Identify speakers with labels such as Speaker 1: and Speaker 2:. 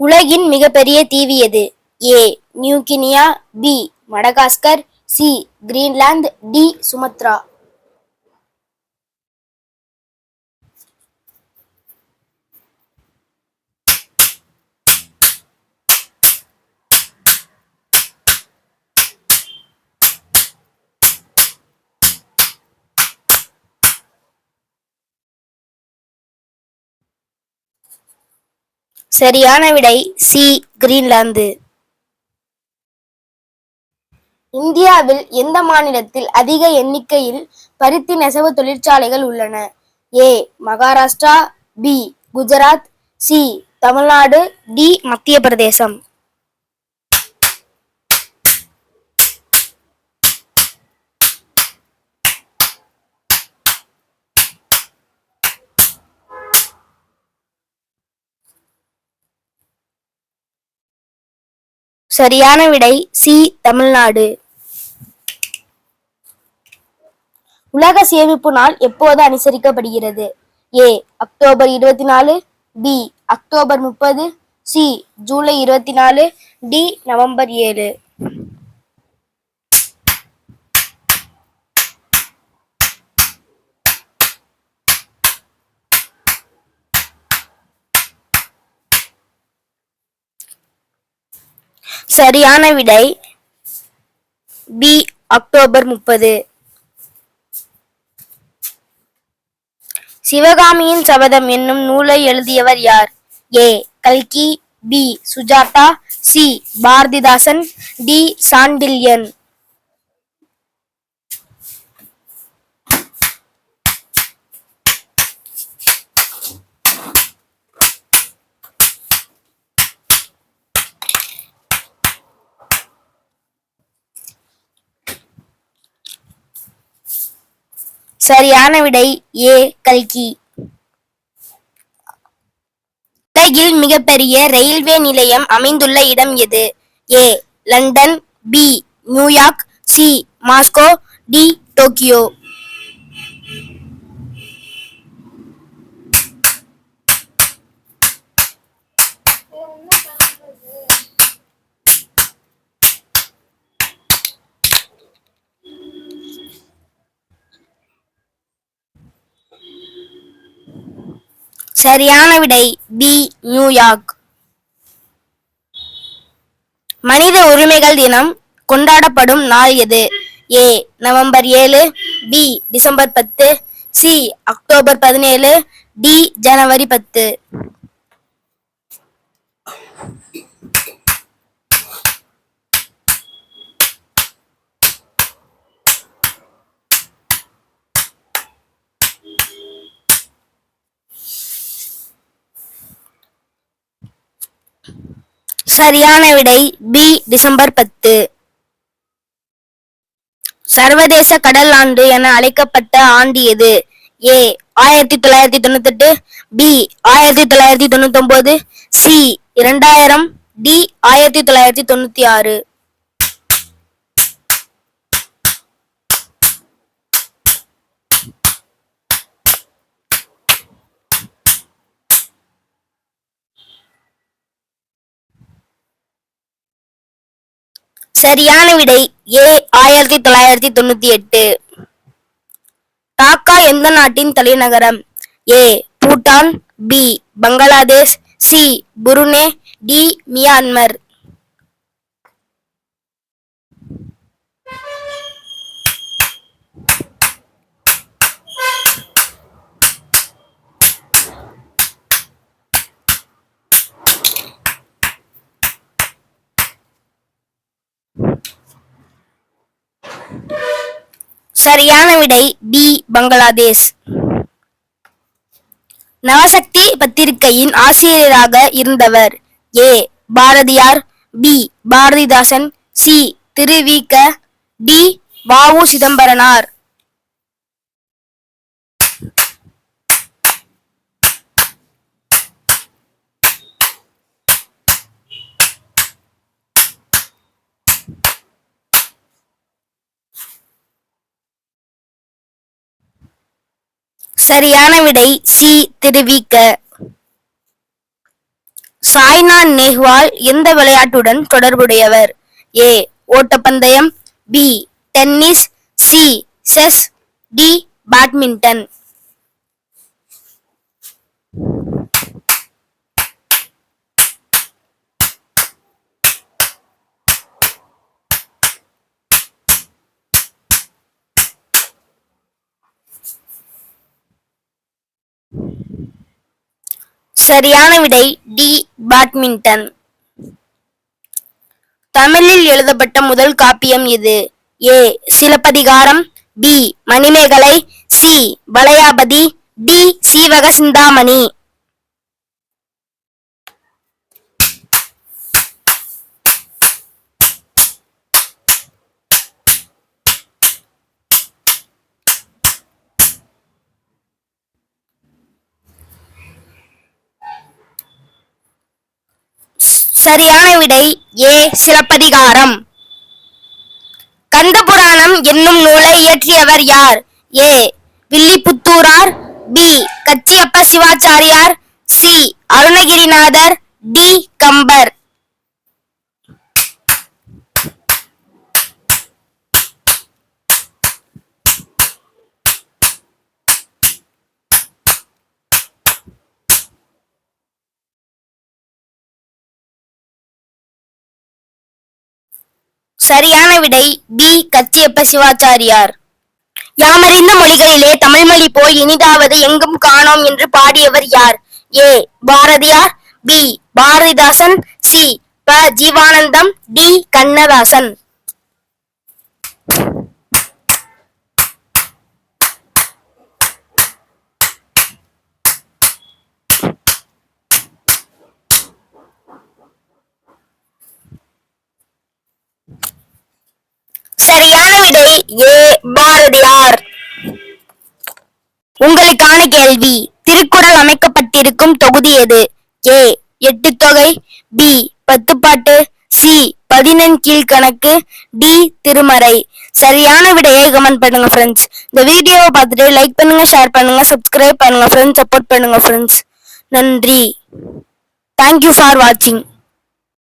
Speaker 1: உலகின் மிகப்பெரிய தீவு எது? A. New Guinea, B. Madagascar, C. Greenland, D. Sumatra. சரியான விடை சி. கிரீன்லாந்து. இந்தியாவில் எந்த மாநிலத்தில் அதிக எண்ணிக்கையில் பருத்தி நெசவு தொழிற்சாலைகள் உள்ளன? A. Maharashtra, B. Gujarat, C. Tamil Nadu, D. Madhya Pradesh. சரியான விடை சி. தமிழ்நாடு. உலக சேமிப்பு நாள் எப்போது அனுசரிக்கப்படுகிறது? A. October 24, B. October 30, C. July 24, D. November 7. சரியான விடை பி. அக்டோபர் 30. சிவகாமியின் சபதம் என்னும் நூலை எழுதியவர் யார்? ஏ. கல்கி, B. Sujatha, C. Bharathidasan, D. Sandilyan. சரியான விடை ஏ. கல்கி. உலகில் மிகப்பெரிய ரயில்வே நிலையம் அமைந்துள்ள இடம் எது? A. London, B. New York, C. Moscow, D. Tokyo. சரியான விடை பி. நியூயார்க். மனித உரிமைகள் தினம் கொண்டாடப்படும் நாள் எது? A. November 7, B. December 10, C. October 17, D. ஜனவரி 10. சரியான விடை பி. டிசம்பர் 10. சர்வதேச கடல் ஆண்டு என அழைக்கப்பட்ட ஆண்டு எது? ஏ. 1998, பி. 1999, சி. 2000, டி. 1996. சரியான விடை ஏ. 1998. டாக்கா எந்த நாட்டின் தலைநகரம்? A. Bhutan, B. Bangladesh, C. Brunei, D. Myanmar. சரியான விடை பி. பங்களாதேஷ். நவசக்தி பத்திரிகையின் ஆசிரியராக இருந்தவர்? A. Bharathiyar, B. Bharathidasan, C. Thiruvika, D. V. O. Chidambaranar. சரியான விடை சி. திருவிக. சாய்னா நேஹ்வால் எந்த விளையாட்டுடன் தொடர்புடையவர்? ஏ ஓட்டப்பந்தயம், B tennis, C chess, D badminton. சரியான விடை டி பேட்மிண்டன். தமிழில் எழுதப்பட்ட முதல் காப்பியம் எது? A Silappatikaram, B Manimekalai, C Valayapathi, D Seevaka Chintamani. சரியான விடை ஏ சிலப்பதிகாரம். கந்தபுராணம் என்னும் நூலை இயற்றியவர் யார்? A Villiputhurar, B Kachiyappa Sivachariyar, C Arunagirinathar, D Kambar. சரியான விடை பி கச்சியப்ப சிவாச்சாரியார். யாமறிந்த மொழிகளிலே தமிழ்மொழி போல் இனிதாவது எங்கும் காணோம் என்று பாடியவர் யார்? ஏ பாரதியார், பி பாரதிதாசன், சி ப ஜீவானந்தம், டி கண்ணதாசன். சரியான விடை ஏ பாரதியார். உங்களுக்கான கேள்வி, திருக்குறள் அமைக்கப்பட்டிருக்கும் தொகுதி எது? ஏ எட்டுத்தொகை, பி பத்துப்பாட்டு, சி 11 கீழ்கணக்கு, டி திருமறை. சரியான விடையை கமெண்ட் பண்ணுங்க ஃப்ரெண்ட்ஸ். இந்த வீடியோவை பார்த்துட்டு லைக் பண்ணுங்க, ஷேர் பண்ணுங்க, சப்ஸ்கிரைப் பண்ணுங்க ஃப்ரெண்ட்ஸ், சப்போர்ட் பண்ணுங்க ஃப்ரெண்ட்ஸ். நன்றி. தேங்க்யூ ஃபார் வாட்சிங்.